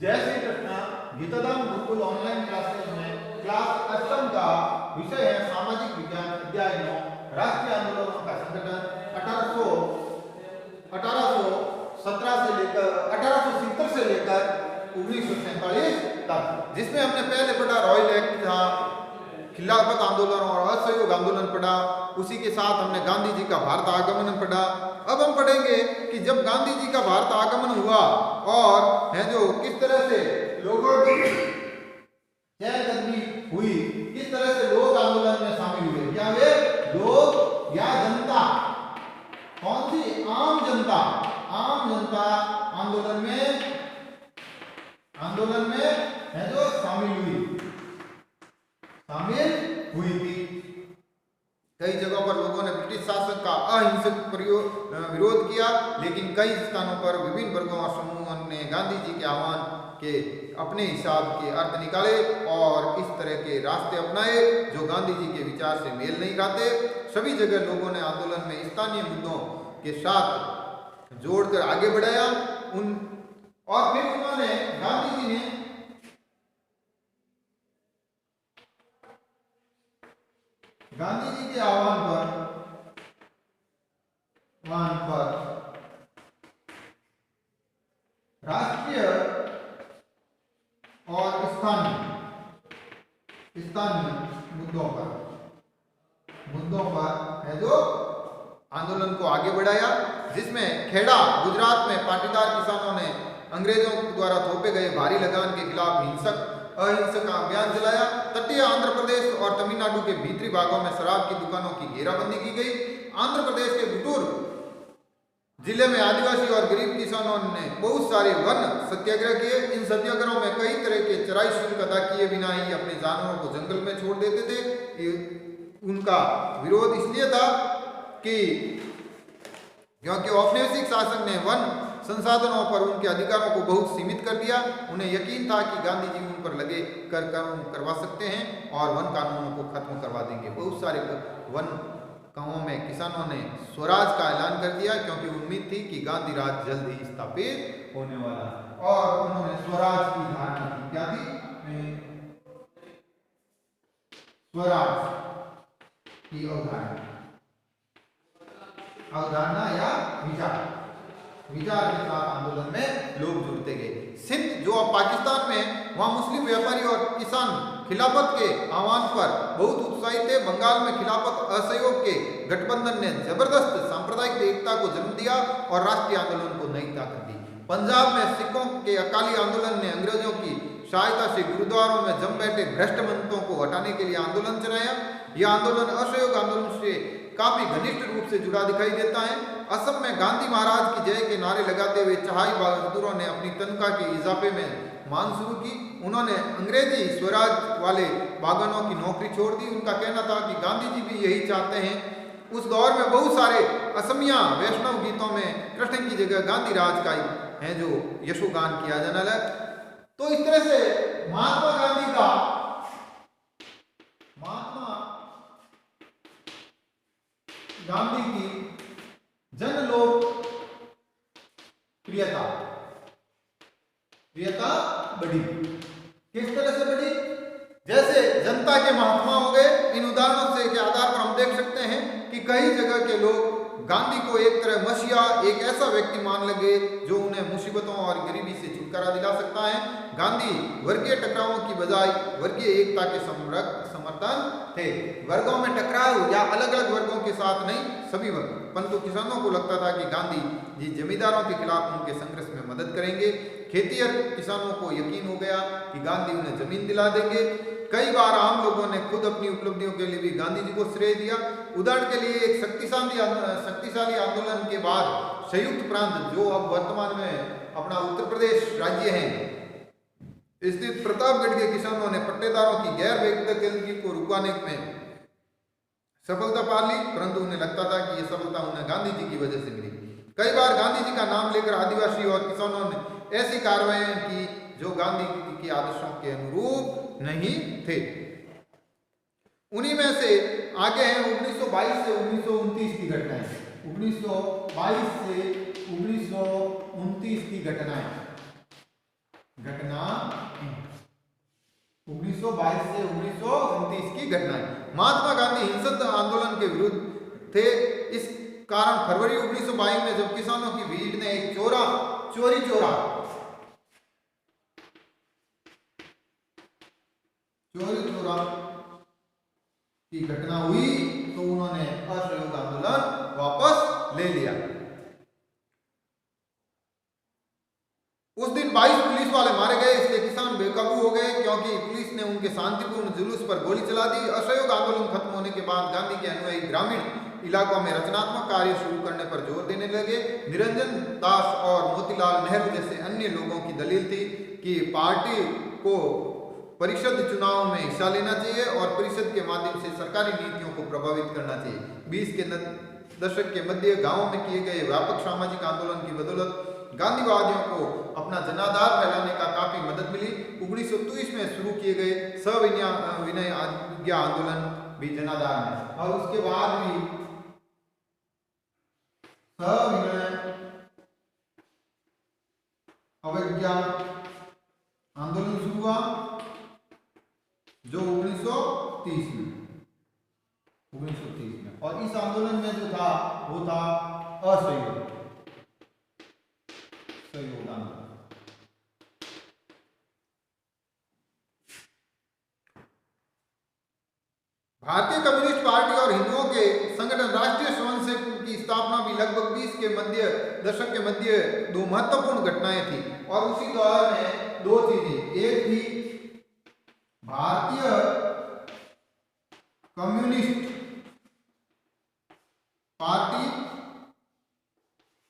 जय Shri Krishna. गीताधाम Gurukul online classes में class अष्टम का विषय है सामाजिक विज्ञान अध्याय 9 राष्ट्रीय आंदोलनों का संगठन 1817 से लेकर 1870 से लेकर 1947 तक, जिसमें हमने पहले पढ़ा रॉयल एक्ट था, खिलाफत आंदोलन और असहयोग आंदोलन पढ़ा। उसी के साथ हमने गांधी जी का भारत आगमन पढ़ा। अब हम पढ़ेंगे कि जब गांधी जी का भारत आगमन हुआ और है जो किस तरह से लोगों की चहलकदमी हुई, किस तरह से लोग आंदोलन में शामिल हुए। क्या वे लोग या जनता, कौन सी? आम जनता। आम जनता आंदोलन में है जो शामिल हुई थी। कई जगहों पर लोगों ने ब्रिटिश शासन का अहिंसक विरोध किया, लेकिन कई स्थानों पर विभिन्न वर्गों और समूहों ने गांधी जी के आह्वान के अपने हिसाब के अर्थ निकाले और इस तरह के रास्ते अपनाए जो गांधी जी के विचार से मेल नहीं खाते। सभी जगह लोगों ने आंदोलन में स्थानीय मुद्दों के साथ जोड़कर आगे बढ़ाया। और फिर उन्होंने गांधी जी ने गांधी जी के आह्वान पर राष्ट्रीय और स्थानीय मुद्दों पर है जो आंदोलन को आगे बढ़ाया, जिसमें खेड़ा गुजरात में पाटीदार किसानों ने अंग्रेजों द्वारा थोपे गए भारी लगान के खिलाफ अहिंसक अभियान चलाया। तटीय आंध्र प्रदेश और तमिलनाडु के भीतरी भागों में शराब की दुकानों की घेराबंदी की गई। आंध्र प्रदेश के गुंटूर जिले में आदिवासी और गरीब किसानों ने बहुत सारे वन सत्याग्रह किए। इन सत्याग्रहों में कई तरह के चराई शुल्क अदा किए बिना ही अपने जानवरों को जंगल में छोड़ देते थे। उनका विरोध इसलिए था कि क्योंकि औपनिवेशिक शासन ने वन संसाधनों पर उनके अधिकारों को बहुत सीमित कर दिया। उन्हें यकीन था कि गांधी जी उन पर लगे कर कानून करवा सकते हैं और वन कानूनों को खत्म करवा देंगे। बहुत सारे वन गांवों में किसानों ने स्वराज का ऐलान कर दिया, क्योंकि उम्मीद थी कि गांधी राज जल्द ही स्थापित होने वाला। और उन्होंने स्वराज की धारणा की। क्या थी? स्वराज की अवधारणा या विचार के साथ आंदोलन में लोग जुड़ते गए। सिंध जो अब पाकिस्तान में, वहां मुस्लिम व्यापारी और किसान खिलाफत के आह्वान पर बहुत उत्साहित थे। बंगाल में खिलाफत असहयोग के गठबंधन ने जबरदस्त सांप्रदायिक एकता को जन्म दिया और राष्ट्रीय आंदोलन को नई ताकत दी। पंजाब में सिखों के अकाली आंदोलन ने अंग्रेजों की सहायता से गुरुद्वारों में जम बैठे भ्रष्ट महंतों को हटाने के लिए आंदोलन चलाया। यह आंदोलन असहयोग आंदोलन से काफी घनिष्ठ रूप से जुड़ा दिखाई देता है। असम में गांधी महाराज की जय के नारे लगाते हुए चहाई मजदूरों ने अपनी तनख्वाह के इजाफे में मांग शुरू की। उन्होंने अंग्रेजी स्वराज वाले बागानों की नौकरी छोड़ दी। उनका कहना था कि गांधी जी भी यही चाहते हैं। उस दौर में बहुत सारे असमिया वैष्णव गीतों में कृष्ण की जगह गांधी राज का है जो यशोगान किया जाने लगा। तो इस तरह से महात्मा गांधी की जन लोक प्रियता बढ़ी। किस तरह से बढ़ी? जैसे जनता के महात्मा हो गए। इन उदाहरणों से के आधार पर हम देख सकते हैं कि कई जगह के लोग गांधी को एक तरह मसीहा, एक ऐसा व्यक्ति मान लगे जो उन्हें मुसीबतों और गरीबी से छुटकारा दिला सकता है। गांधी वर्गीय टकरावों की बजाय वर्गीय एकता के समर्थन थे। वर्गों में टकराव या अलग अलग वर्गों के साथ नहीं, सभी वर्ग। परंतु किसानों को लगता था कि गांधी जी जमींदारों के खिलाफ उनके संघर्ष में मदद करेंगे। खेतिहर किसानों को यकीन हो गया कि गांधी उन्हें जमीन दिला देंगे। कई बार आम लोगों ने खुद अपनी उपलब्धियों के लिए भी गांधी जी को श्रेय दिया। उदाहरण के लिए एक शक्तिशाली आंदोलन के बाद संयुक्त प्रांत, जो अब वर्तमान में अपना उत्तर प्रदेश राज्य है, स्थित प्रतापगढ़ के किसानों ने पट्टेदारों की गैर व्यक्तिगत को रुकवाने में सफलता पा ली। परंतु उन्हें लगता था कि यह सफलता उन्हें गांधी जी की वजह से मिली। कई बार गांधी जी का नाम लेकर आदिवासी और किसानों ने ऐसी कार्रवाई की जो गांधी जी के आदर्शों के अनुरूप नहीं थे। उन्हीं में से आगे हैं 1922 से 1929 की घटनाएं। 1922 से 1929 की घटनाएं। घटना 1922 से 1929 की घटनाएं। महात्मा गांधी हिंसक आंदोलन के विरुद्ध थे। इस कारण फरवरी 1922 में जब किसानों की भीड़ ने एक चोरी चोरा की घटना हुई तो उन्होंने असहयोग आंदोलन वापस ले लिया। उस दिन 22 पुलिस वाले मारे गए, इसलिए किसान बेकाबू हो गए क्योंकि पुलिस ने उनके शांतिपूर्ण जुलूस पर गोली चला दी। असहयोग आंदोलन खत्म होने के बाद गांधी के अनुयायी ग्रामीण इलाकों में रचनात्मक कार्य शुरू करने पर जोर देने लगे। निरंजन दास और मोतीलाल नेहरू जैसे अन्य लोगों की दलील थी कि पार्टी को परिषद चुनाव में हिस्सा लेना चाहिए और परिषद के माध्यम से सरकारी नीतियों को प्रभावित करना चाहिए। 20 के दशक के मध्य गांवों में किए गए व्यापक सामाजिक आंदोलन की बदौलत गांधीवादियों को अपना जनाधार फैलाने का काफी मदद मिली। 1923 में शुरू किए गए सविनय आज्ञा आंदोलन भी जनाधार है और उसके बाद भी सविनय अवज्ञा आंदोलन शुरू हुआ जो 1930 में और इस आंदोलन में जो था वो था असहयोग आंदोलन। भारतीय कम्युनिस्ट पार्टी और हिंदुओं के संगठन राष्ट्रीय स्वयंसेवक की स्थापना भी लगभग 20 के दशक के मध्य दो महत्वपूर्ण घटनाएं थी और उसी दौर में दो चीजें, एक थी भारतीय कम्युनिस्ट पार्टी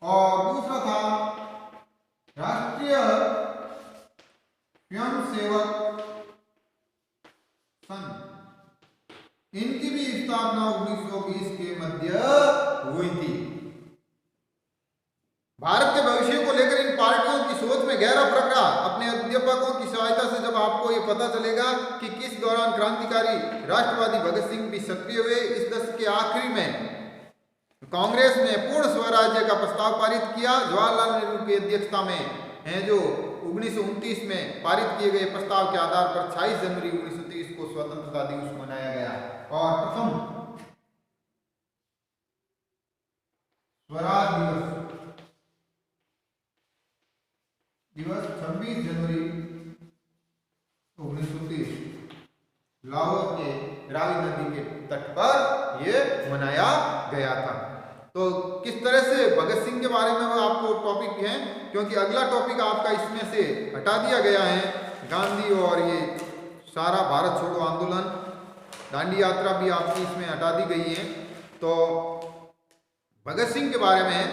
और दूसरा था राष्ट्रीय स्वयंसेवक संघ। इनकी भी स्थापना 1920 के मध्य हुई थी। भारत के भविष्य को लेकर इन पार्टियों की सोच में गहरा फर्क रहा। अपने अध्यापकों की सहायता से जब आपको ये पता चलेगा कि किस दौरान क्रांतिकारी राष्ट्रवादी भगत सिंह भी सक्रिय हुए। इस दशक के आखिरी में कांग्रेस ने पूर्ण स्वराज्य का प्रस्ताव पारित किया। जवाहरलाल नेहरू की अध्यक्षता में है जो 1929 में पारित किए गए प्रस्ताव के आधार पर 26 जनवरी 1930 को स्वतंत्रता दिवस मनाया गया और प्रथम स्वराज दिवस 26 जनवरी 1930 लाहौर के रावी नदी के तट पर यह मनाया गया था। तो किस तरह से भगत सिंह के बारे में वो आपको टॉपिक है, क्योंकि अगला टॉपिक आपका इसमें से हटा दिया गया है। गांधी और ये सारा भारत छोड़ो आंदोलन, दांडी यात्रा भी आपकी इसमें हटा दी गई है। तो भगत सिंह के बारे में है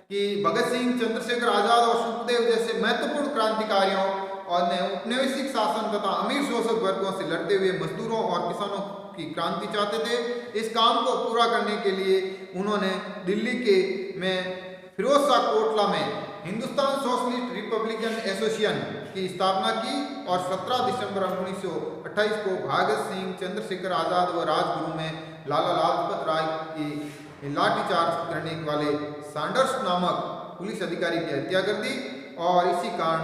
कि भगत सिंह, चंद्रशेखर आजाद और सुखदेव जैसे महत्वपूर्ण क्रांतिकारियों और ने औपनिवेशिक शासन तथा अमीर शोषक वर्गों से लड़ते हुए मजदूरों और किसानों की क्रांति चाहते थे। इस काम को पूरा करने के लिए उन्होंने दिल्ली के में फिरोज शाह कोटला में हिंदुस्तान सोशलिस्ट रिपब्लिकन एसोसिएशन की स्थापना की और 17 दिसंबर 1928 को भगत सिंह, चंद्रशेखर आजाद व राजगुरु में लाला लाजपत राय की लाठीचार्ज करने वाले सैंडर्स नामक पुलिस अधिकारी की हत्या कर दी और इसी कारण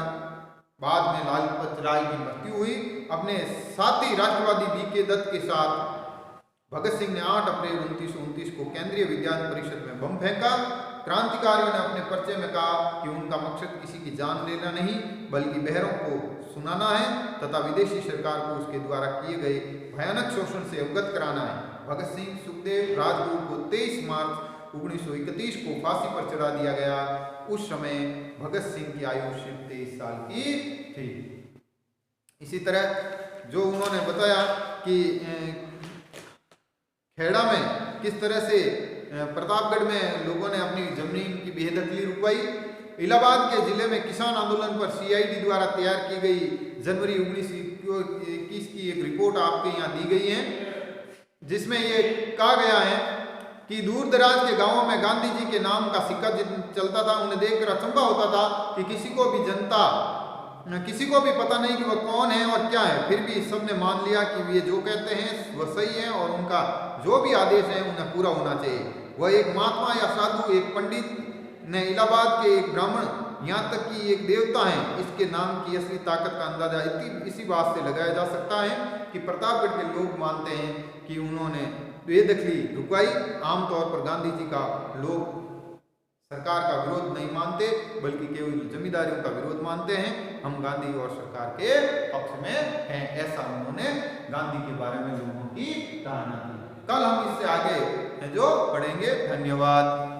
बाद में लाजपत राय की मृत्यु हुई। अपने साथी राष्ट्रवादी बीके दत्त के साथ भगत सिंह ने 8 अप्रैल 1929 को केंद्रीय विद्यार्थी परिषद में बम फेंका। क्रांतिकारियों ने अपने पर्चे में कहा कि उनका मकसद किसी की जान लेना नहीं बल्कि बहरों को सुनाना है तथा विदेशी सरकार को उसके द्वारा किए गए भयानक शोषण से अवगत कराना है। भगत सिंह, सुखदेव, राजगुरु को 23 मार्च 1931 को फांसी पर चढ़ा दिया गया। उस समय भगत सिंह की आयु सिर्फ 23 साल की थी। इसी तरह जो उन्होंने बताया कि खेड़ा में किस तरह से प्रतापगढ़ में लोगों ने अपनी जमीन की बेदखली रुकवाई। इलाहाबाद के जिले में किसान आंदोलन पर सीआईडी द्वारा तैयार की गई जनवरी 1921 की एक रिपोर्ट आपके यहाँ दी गई है, जिसमें ये कहा गया है कि दूर दराज के गांवों में गांधी जी के नाम का सिक्का चलता था। उन्हें देखकर अचंभा होता था कि किसी को भी पता नहीं कि वह कौन है और क्या है। फिर भी सबने मान लिया कि वे जो कहते हैं वह सही है और उनका जो भी आदेश है उन्हें पूरा होना चाहिए। वह एक महात्मा या साधु, एक पंडित ने इलाहाबाद के एक ब्राह्मण यहाँ तक कि एक देवता है, इसके नाम की असली ताकत का अंदाजा इसी बात से लगाया जा सकता है कि प्रतापगढ़ के लोग मानते हैं कि उन्होंने बेदखली रुकवाई। आमतौर पर गांधी जी का लोग सरकार का विरोध नहीं मानते, बल्कि केवल जमींदारियों का विरोध मानते हैं। हम गांधी और सरकार के पक्ष में हैं, ऐसा उन्होंने गांधी के बारे में लोगों की धारणा थी। कल हम इससे आगे जो पढ़ेंगे। धन्यवाद।